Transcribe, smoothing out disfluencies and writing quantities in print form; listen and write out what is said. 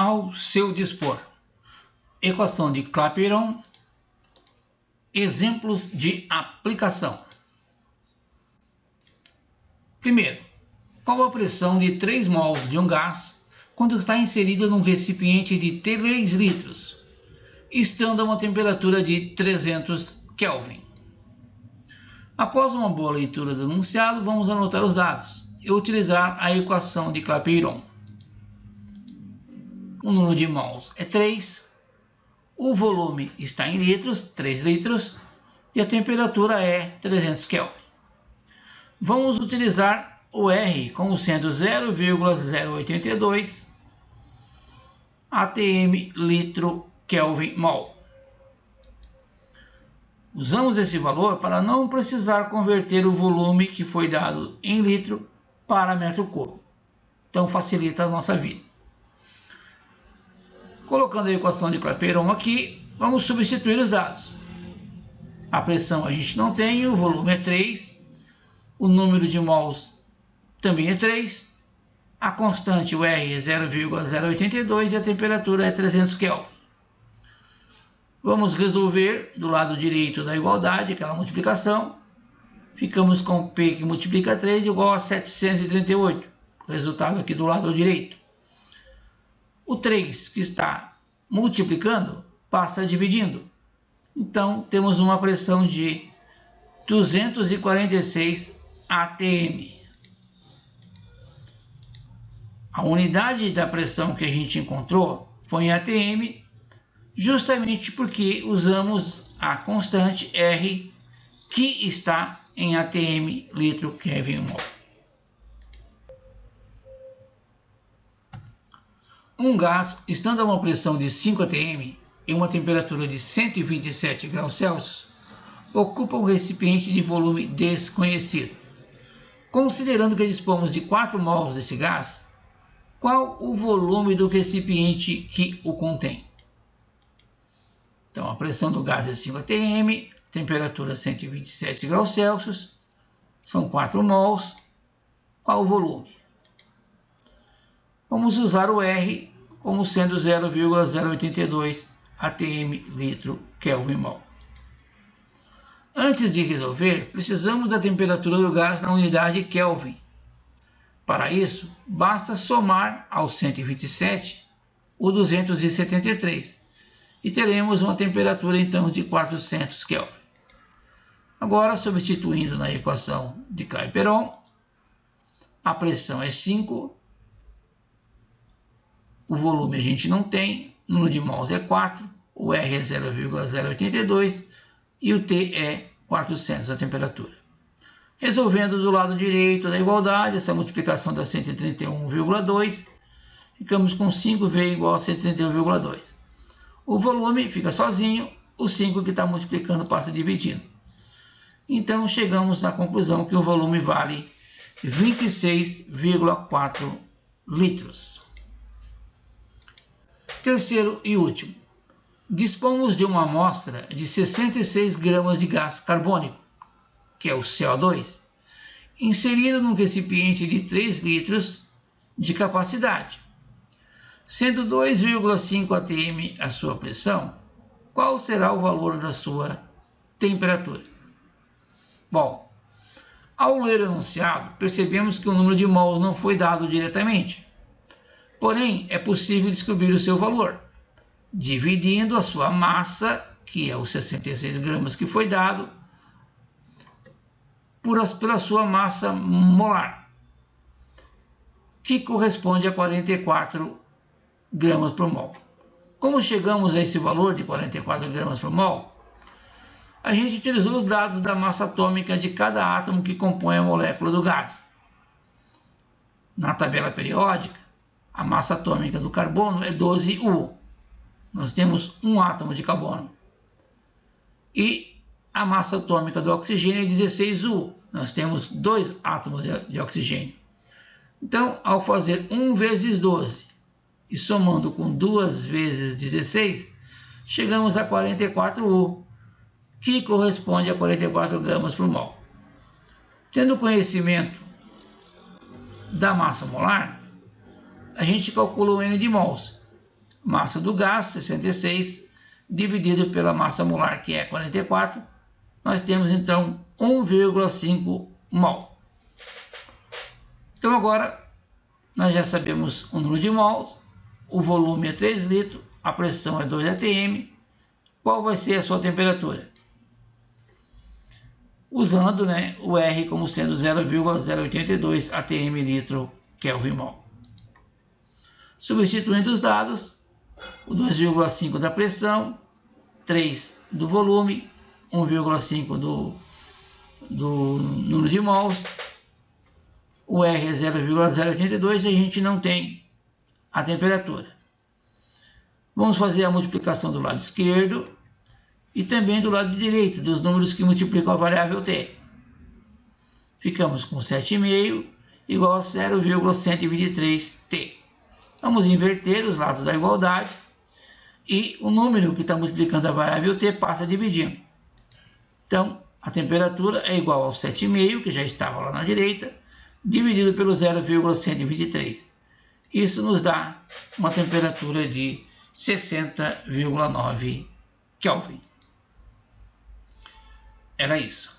ao seu dispor. Equação de Clapeyron. Exemplos de aplicação. Primeiro, qual a pressão de 3 mols de um gás quando está inserido num recipiente de 3 litros, estando a uma temperatura de 300 Kelvin? Após uma boa leitura do enunciado, vamos anotar os dados e utilizar a equação de Clapeyron. O número de mols é 3, o volume está em litros, 3 litros, e a temperatura é 300 Kelvin. Vamos utilizar o R como sendo 0,082 atm litro Kelvin mol. Usamos esse valor para não precisar converter o volume que foi dado em litro para metro cúbico. Então facilita a nossa vida. Colocando a equação de Clapeyron aqui, vamos substituir os dados. A pressão a gente não tem, o volume é 3, o número de mols também é 3, a constante, o R, é 0,082 e a temperatura é 300 Kelvin. Vamos resolver do lado direito da igualdade, aquela multiplicação. Ficamos com P que multiplica 3 igual a 738. Resultado aqui do lado direito. O 3 que está multiplicando passa dividindo. Então temos uma pressão de 246 atm. A unidade da pressão que a gente encontrou foi em atm, justamente porque usamos a constante R, que está em atm litro Kelvin mol. Um gás, estando a uma pressão de 5 atm e uma temperatura de 127 graus Celsius, ocupa um recipiente de volume desconhecido. Considerando que dispomos de 4 mols desse gás, qual o volume do recipiente que o contém? Então, a pressão do gás é 5 atm, temperatura 127 graus Celsius, são 4 mols. Qual o volume? Vamos usar o R como sendo 0,082 atm litro Kelvin mol. Antes de resolver, precisamos da temperatura do gás na unidade Kelvin. Para isso, basta somar ao 127 o 273 e teremos uma temperatura então de 400 Kelvin. Agora, substituindo na equação de Clapeyron, a pressão é 5, o volume a gente não tem, o número de mols é 4, o R é 0,082 e o T é 400 a temperatura. Resolvendo do lado direito da igualdade, essa multiplicação dá 131,2, ficamos com 5V igual a 131,2. O volume fica sozinho, o 5 que está multiplicando passa dividindo. Então chegamos à conclusão que o volume vale 26,4 litros. Terceiro e último. Dispomos de uma amostra de 66 gramas de gás carbônico, que é o CO2, inserido num recipiente de 3 litros de capacidade. Sendo 2,5 atm a sua pressão, qual será o valor da sua temperatura? Bom, ao ler o enunciado, percebemos que o número de mols não foi dado diretamente. Porém, é possível descobrir o seu valor, dividindo a sua massa, que é os 66 gramas que foi dado, pela sua massa molar, que corresponde a 44 gramas por mol. Como chegamos a esse valor de 44 gramas por mol? A gente utilizou os dados da massa atômica de cada átomo que compõe a molécula do gás. Na tabela periódica, a massa atômica do carbono é 12U. Nós temos um átomo de carbono. E a massa atômica do oxigênio é 16U. Nós temos 2 átomos de oxigênio. Então, ao fazer 1 vezes 12 e somando com 2 vezes 16, chegamos a 44U, que corresponde a 44 gramas por mol. Tendo conhecimento da massa molar, a gente calcula o N de mols, massa do gás, 66, dividido pela massa molar, que é 44, nós temos então 1,5 mol. Então agora nós já sabemos o número de mols, o volume é 3 litros, a pressão é 2 atm. Qual vai ser a sua temperatura? Usando, né, o R como sendo 0,082 atm litro Kelvin mol. Substituindo os dados, o 2,5 da pressão, 3 do volume, 1,5 do número de mols, o R é 0,082 e a gente não tem a temperatura. Vamos fazer a multiplicação do lado esquerdo e também do lado direito dos números que multiplicam a variável T. Ficamos com 7,5 igual a 0,123T. Vamos inverter os lados da igualdade e o número que está multiplicando a variável T passa dividindo. Então, a temperatura é igual ao 7,5, que já estava lá na direita, dividido pelo 0,123. Isso nos dá uma temperatura de 60,9 Kelvin. Era isso.